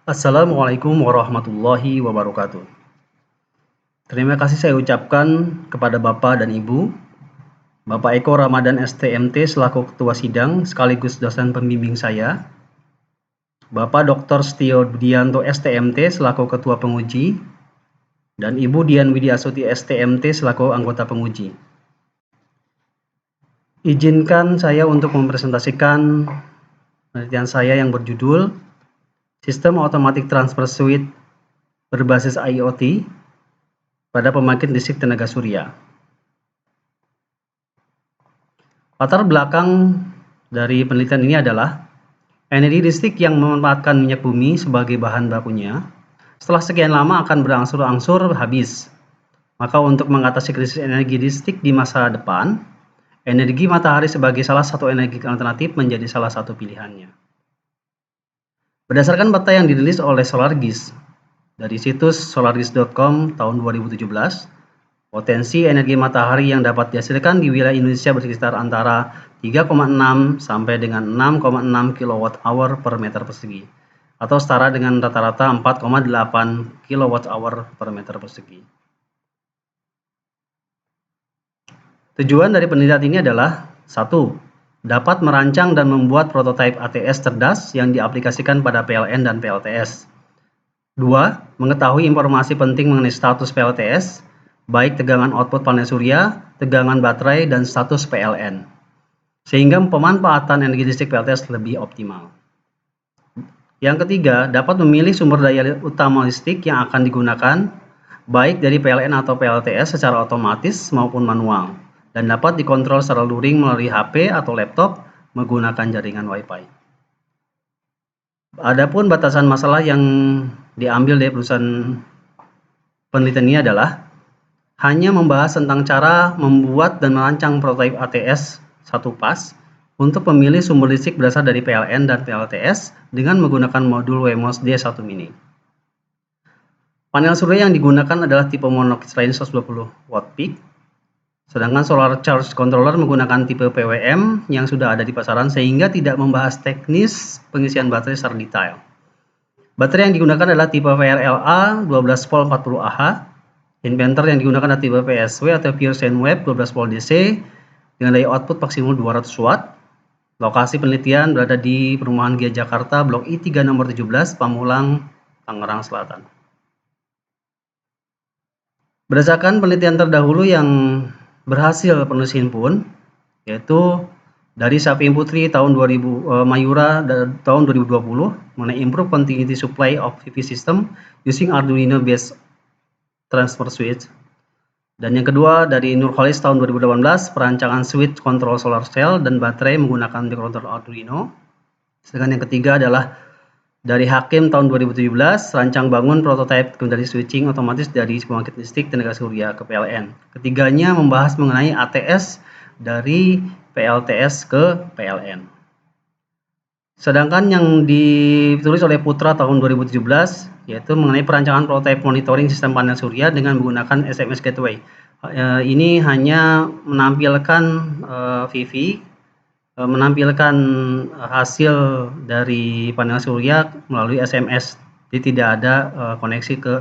Assalamualaikum warahmatullahi wabarakatuh. Terima kasih saya ucapkan kepada Bapak dan Ibu, Bapak Eko Ramadan STMT selaku Ketua Sidang sekaligus dosen pembimbing saya, Bapak Dr. Setio Budianto STMT selaku Ketua Penguji, dan Ibu Dian Widiasuti STMT selaku anggota penguji. Izinkan saya untuk mempresentasikan penelitian saya yang berjudul Sistem Automatic Transfer Switch berbasis IoT pada pembangkit listrik tenaga surya. Latar belakang dari penelitian ini adalah energi listrik yang memanfaatkan minyak bumi sebagai bahan bakunya setelah sekian lama akan berangsur-angsur habis. Maka untuk mengatasi krisis energi listrik di masa depan, energi matahari sebagai salah satu energi alternatif menjadi salah satu pilihannya. Berdasarkan data yang dirilis oleh SolarGIS dari situs solargis.com tahun 2017, potensi energi matahari yang dapat dihasilkan di wilayah Indonesia berkisar antara 3,6 sampai dengan 6,6 kWh per meter persegi, atau setara dengan rata-rata 4,8 kWh per meter persegi. Tujuan dari penelitian ini adalah 1. Dapat merancang dan membuat prototipe ATS cerdas yang diaplikasikan pada PLN dan PLTS. 2. Mengetahui informasi penting mengenai status PLTS, baik tegangan output panel surya, tegangan baterai, dan status PLN, sehingga pemanfaatan energi listrik PLTS lebih optimal. Yang ketiga, dapat memilih sumber daya utama listrik yang akan digunakan, baik dari PLN atau PLTS secara otomatis maupun manual, dan dapat dikontrol secara luring melalui HP atau laptop menggunakan jaringan Wi-Fi. Adapun batasan masalah yang diambil dari perusahaan penelitian ini adalah hanya membahas tentang cara membuat dan merancang prototipe ATS satu pas untuk memilih sumber listrik berasal dari PLN dan PLTS dengan menggunakan modul Wemos D1 Mini. Panel surya yang digunakan adalah tipe monocrystalline 120 watt peak, sedangkan solar charge controller menggunakan tipe PWM yang sudah ada di pasaran sehingga tidak membahas teknis pengisian baterai secara detail. Baterai yang digunakan adalah tipe VRLA 12 volt 40 Ah. Inverter yang digunakan adalah tipe PSW atau Pure Sine Wave 12 volt DC dengan daya output maksimal 200 watt. Lokasi penelitian berada di Perumahan Gia Jakarta, Blok I3 nomor 17, Pamulang, Tangerang Selatan. Berdasarkan penelitian terdahulu yang berhasil penulis himpun, yaitu dari Sapin Putri tahun 2000, Mayura tahun 2020 mengenai improve continuity supply of PV system using Arduino based transfer switch. Dan yang kedua dari Nurholis tahun 2018 perancangan switch control solar cell dan baterai menggunakan microcontroller Arduino. Sedangkan yang ketiga adalah dari Hakim tahun 2017, rancang bangun prototipe kendali switching otomatis dari pembangkit listrik tenaga surya ke PLN. Ketiganya membahas mengenai ATS dari PLTS ke PLN. Sedangkan yang ditulis oleh Putra tahun 2017, yaitu mengenai perancangan prototipe monitoring sistem panel surya dengan menggunakan SMS Gateway. Ini hanya menampilkan PV, menampilkan hasil dari panel surya melalui SMS, jadi tidak ada koneksi ke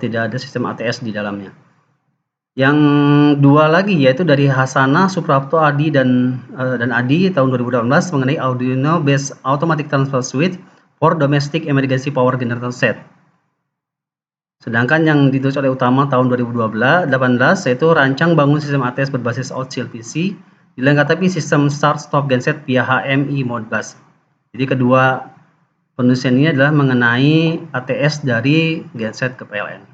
tidak ada sistem ATS di dalamnya. Yang dua lagi yaitu dari Hasana Suprapto Adi dan Adi tahun 2018 mengenai Arduino based automatic transfer switch for domestic emergency power generator set. Sedangkan yang ditulis oleh Utama tahun 2018 yaitu rancang bangun sistem ATS berbasis Outshell PC dilengkapi sistem start-stop genset via HMI Modbus. Jadi kedua penulisan ini adalah mengenai ATS dari genset ke PLN.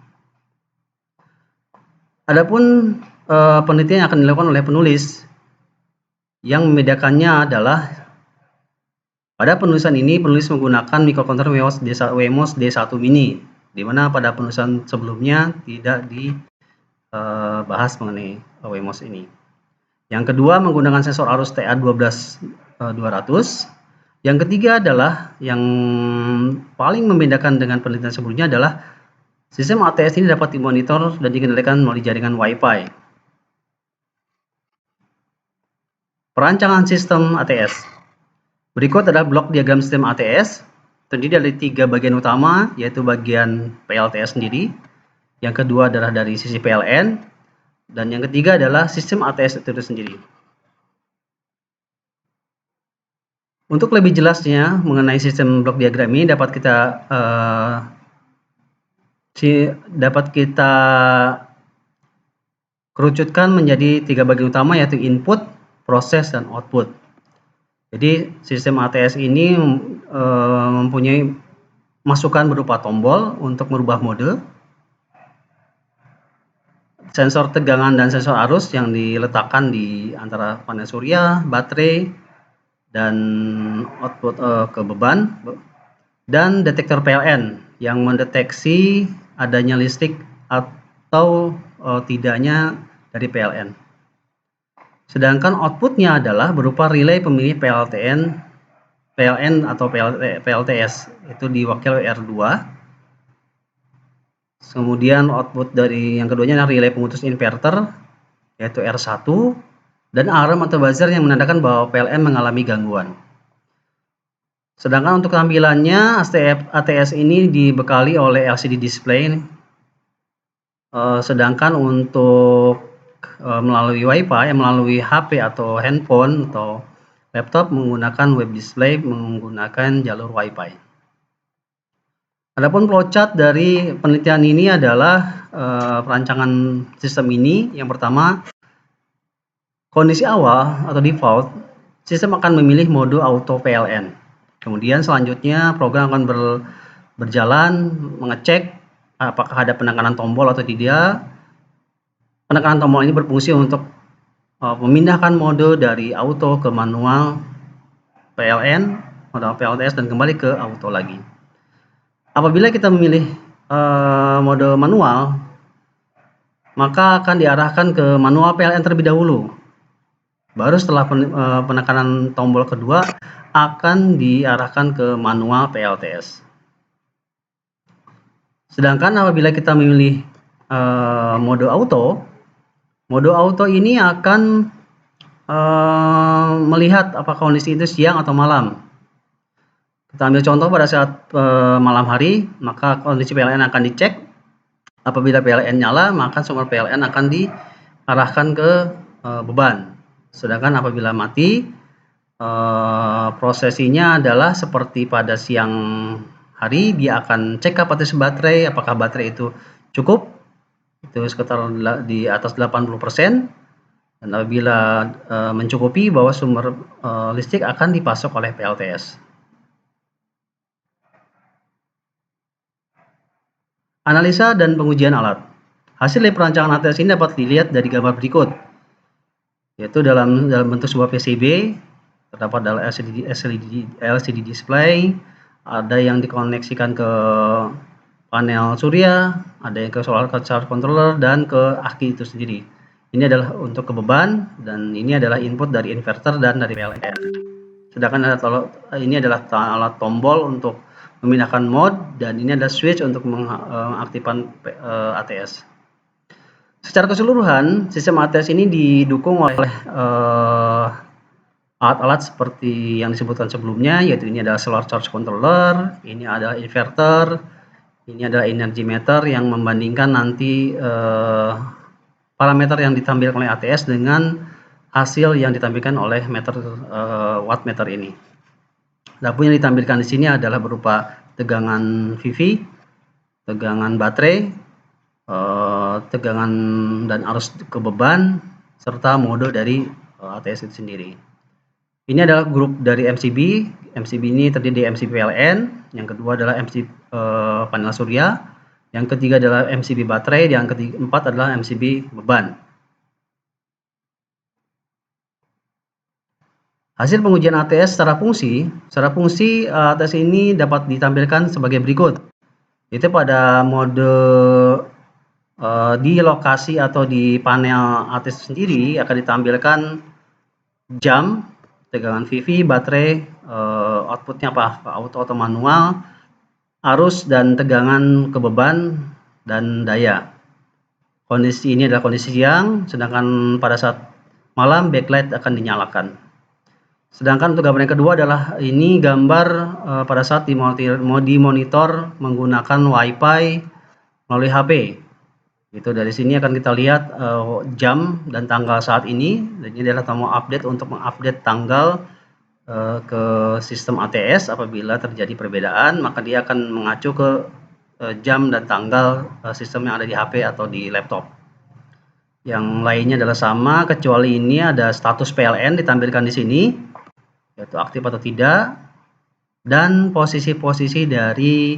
Adapun penelitian yang akan dilakukan oleh penulis, yang membedakannya adalah pada penulisan ini penulis menggunakan microcontroller Wemos D1 Mini, di mana pada penulisan sebelumnya tidak dibahas mengenai Wemos ini. Yang kedua menggunakan sensor arus TA12200. Yang ketiga adalah yang paling membedakan dengan penelitian sebelumnya adalah sistem ATS ini dapat dimonitor dan dikendalikan melalui jaringan Wi-Fi. Perancangan sistem ATS. Berikut adalah blok diagram sistem ATS. terdiri dari 3 bagian utama, yaitu bagian PLTS sendiri, yang kedua adalah dari sisi PLN, dan yang ketiga adalah sistem ATS itu sendiri. Untuk lebih jelasnya mengenai sistem blok diagram ini dapat kita kerucutkan menjadi 3 bagian utama, yaitu input, proses, dan output. Jadi sistem ATS ini mempunyai masukan berupa tombol untuk merubah mode, sensor tegangan dan sensor arus yang diletakkan di antara panel surya, baterai, dan output ke beban, dan detektor PLN yang mendeteksi adanya listrik atau tidaknya dari PLN. Sedangkan outputnya adalah berupa relay pemilih PLN atau PLTS, itu diwakili R2. Kemudian output dari yang keduanya adalah relay pemutus inverter, yaitu R1, dan alarm atau buzzer yang menandakan bahwa PLN mengalami gangguan. Sedangkan untuk tampilannya, ATS ini dibekali oleh LCD display. Sedangkan untuk melalui Wi-Fi, melalui HP atau handphone atau laptop menggunakan web display menggunakan jalur Wi-Fi. Adapun flowchart dari penelitian ini adalah perancangan sistem ini. Yang pertama, kondisi awal atau default, sistem akan memilih mode auto PLN. Kemudian selanjutnya program akan berjalan mengecek apakah ada penekanan tombol atau tidak. Penekanan tombol ini berfungsi untuk memindahkan mode dari auto ke manual PLN, mode PLTS, dan kembali ke auto lagi. Apabila kita memilih mode manual, maka akan diarahkan ke manual PLN terlebih dahulu. Baru setelah penekanan tombol kedua akan diarahkan ke manual PLTS. Sedangkan apabila kita memilih mode auto ini akan melihat apakah kondisi itu siang atau malam. Kita ambil contoh pada saat malam hari, maka kondisi PLN akan dicek. Apabila PLN nyala, maka sumber PLN akan diarahkan ke beban. Sedangkan apabila mati, prosesinya adalah seperti pada siang hari, dia akan cek kapasitas baterai, apakah baterai itu cukup, itu sekitar di atas 80%, dan apabila mencukupi, bahwa sumber listrik akan dipasok oleh PLTS. Analisa dan pengujian alat. Hasil dari perancangan ATS ini dapat dilihat dari gambar berikut, yaitu dalam bentuk sebuah PCB, terdapat dalam LCD display, ada yang dikoneksikan ke panel surya, ada yang ke solar charge controller, dan ke aki itu sendiri. Ini adalah untuk ke beban, dan ini adalah input dari inverter dan dari PLN. Sedangkan ini adalah alat tombol untuk memindahkan mode, dan ini adalah switch untuk mengaktifkan ATS. Secara keseluruhan, sistem ATS ini didukung oleh alat-alat seperti yang disebutkan sebelumnya, yaitu ini adalah solar charge controller, ini adalah inverter, ini adalah energy meter yang membandingkan nanti parameter yang ditampilkan oleh ATS dengan hasil yang ditampilkan oleh wattmeter ini. Adapun yang ditampilkan di sini adalah berupa tegangan VV, tegangan baterai, tegangan dan arus ke beban, serta mode dari ATS itu sendiri. Ini adalah grup dari MCB. MCB ini terdiri dari MCB PLN, yang kedua adalah MCB panel surya, yang ketiga adalah MCB baterai, yang keempat adalah MCB beban. Hasil pengujian ATS secara fungsi ATS ini dapat ditampilkan sebagai berikut. Itu pada mode di lokasi atau di panel ATS sendiri akan ditampilkan jam, tegangan VV, baterai, outputnya apa, auto atau manual, arus dan tegangan ke beban, dan daya. Kondisi ini adalah kondisi siang, sedangkan pada saat malam backlight akan dinyalakan. Sedangkan untuk gambar yang kedua adalah ini gambar pada saat dimonitor menggunakan WiFi melalui HP. Itu dari sini akan kita lihat jam dan tanggal saat ini. Dan ini adalah tombol update untuk mengupdate tanggal ke sistem ATS. Apabila terjadi perbedaan, maka dia akan mengacu ke jam dan tanggal sistem yang ada di HP atau di laptop. Yang lainnya adalah sama, kecuali ini ada status PLN ditampilkan di sini, yaitu aktif atau tidak, dan posisi-posisi dari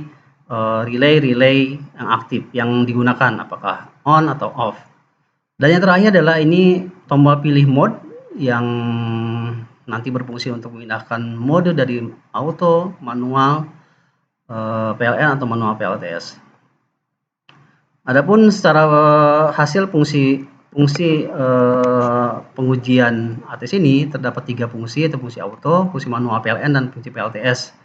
relay yang aktif yang digunakan, apakah on atau off. Dan yang terakhir adalah ini tombol pilih mode yang nanti berfungsi untuk memindahkan mode dari auto, manual, PLN atau manual PLTS. Adapun secara hasil fungsi pengujian ATS ini terdapat 3 fungsi, yaitu fungsi auto, fungsi manual PLN, dan fungsi PLTS.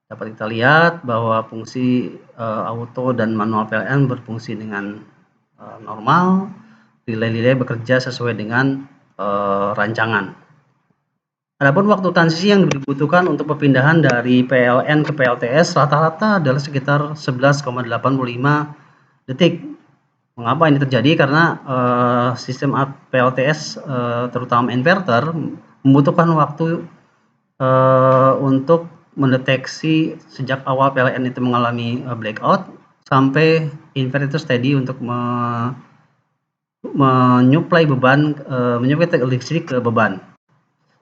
Dapat kita lihat bahwa fungsi auto dan manual PLN berfungsi dengan normal, relay bekerja sesuai dengan rancangan. Adapun waktu transisi yang dibutuhkan untuk perpindahan dari PLN ke PLTS rata-rata adalah sekitar 11,85 detik. Mengapa ini terjadi? Karena sistem PLTS terutama inverter membutuhkan waktu untuk mendeteksi sejak awal PLN itu mengalami blackout sampai inverter itu steady untuk menyuplai listrik ke beban.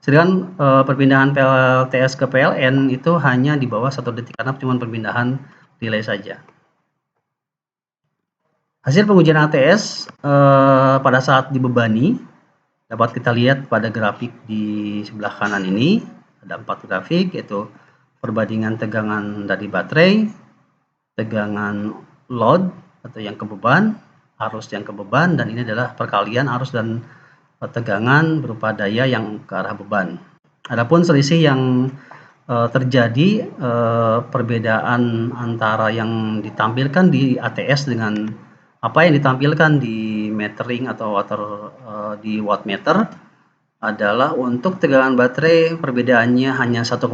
Sedangkan perpindahan PLTS ke PLN itu hanya di bawah 1 detik karena cuma perpindahan relay saja. Hasil pengujian ATS pada saat dibebani dapat kita lihat pada grafik di sebelah kanan ini. Ada 4 grafik, yaitu perbandingan tegangan dari baterai, tegangan load atau yang ke beban, arus yang ke beban, dan ini adalah perkalian arus dan tegangan berupa daya yang ke arah beban. Adapun selisih yang terjadi perbedaan antara yang ditampilkan di ATS dengan apa yang ditampilkan di metering atau di wattmeter adalah untuk tegangan baterai perbedaannya hanya 1,1%,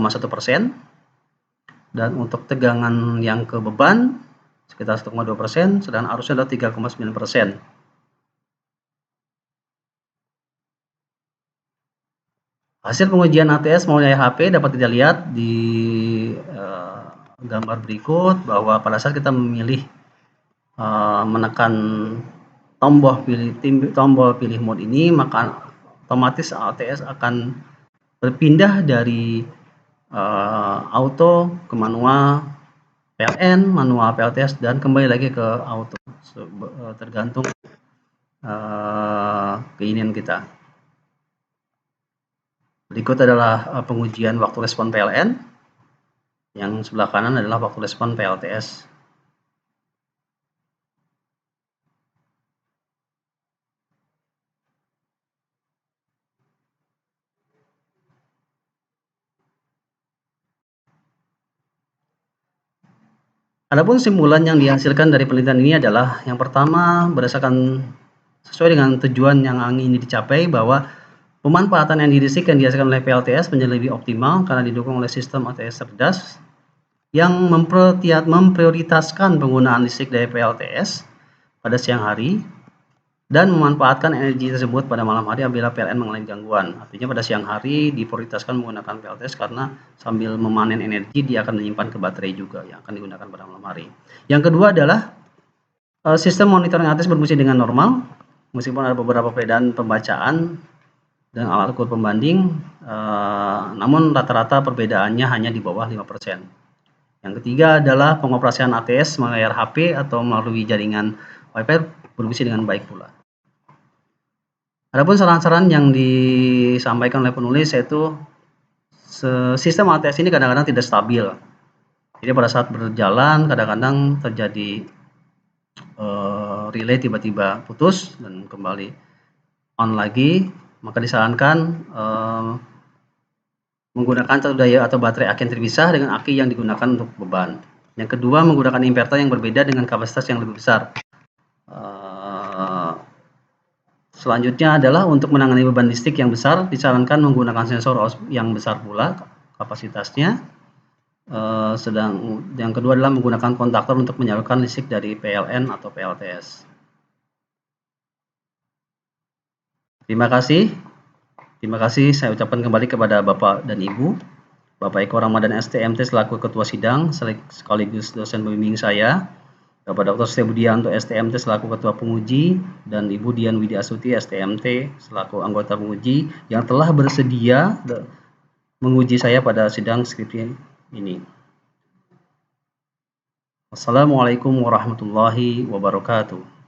dan untuk tegangan yang ke beban sekitar 1,2%, sedangkan arusnya adalah 3,9%. Hasil pengujian ATS melalui HP dapat kita lihat di gambar berikut bahwa pada saat kita memilih menekan tombol pilih mode ini, maka otomatis ATS akan berpindah dari auto ke manual PLN, manual PLTS, dan kembali lagi ke auto, tergantung keinginan kita. Berikut adalah pengujian waktu respon PLN. Yang sebelah kanan adalah waktu respon PLTS. Adapun simpulan yang dihasilkan dari penelitian ini adalah yang pertama, berdasarkan sesuai dengan tujuan yang ingin dicapai, bahwa pemanfaatan energi listrik yang dihasilkan oleh PLTS menjadi lebih optimal karena didukung oleh sistem ATS cerdas yang memprioritaskan penggunaan listrik dari PLTS pada siang hari dan memanfaatkan energi tersebut pada malam hari apabila PLN mengalami gangguan. Artinya pada siang hari diprioritaskan menggunakan PLTS karena sambil memanen energi dia akan menyimpan ke baterai juga yang akan digunakan pada malam hari. Yang kedua adalah sistem monitoring ATS berfungsi dengan normal meskipun ada beberapa perbedaan pembacaan dan alat ukur pembanding, namun rata-rata perbedaannya hanya di bawah 5%. Yang ketiga adalah pengoperasian ATS melalui HP atau melalui jaringan Wi-Fi berfungsi dengan baik pula. Adapun saran-saran yang disampaikan oleh penulis yaitu sistem ATS ini kadang-kadang tidak stabil. Jadi pada saat berjalan kadang-kadang terjadi relay tiba-tiba putus dan kembali on lagi, maka disarankan menggunakan satu daya atau baterai aki yang terpisah dengan aki yang digunakan untuk beban. Yang kedua, menggunakan inverter yang berbeda dengan kapasitas yang lebih besar. Selanjutnya adalah untuk menangani beban listrik yang besar, disarankan menggunakan sensor yang besar pula kapasitasnya. Sedang yang kedua adalah menggunakan kontaktor untuk menyalurkan listrik dari PLN atau PLTS. Terima kasih. Terima kasih saya ucapkan kembali kepada Bapak dan Ibu. Bapak Eko Ramadan STMT selaku Ketua Sidang sekaligus dosen pembimbing saya. Bapak Dr. Setia Budianto STMT selaku Ketua Penguji dan Ibu Dian Widiasuti STMT selaku anggota penguji yang telah bersedia menguji saya pada sidang skripsi ini. Wassalamualaikum warahmatullahi wabarakatuh.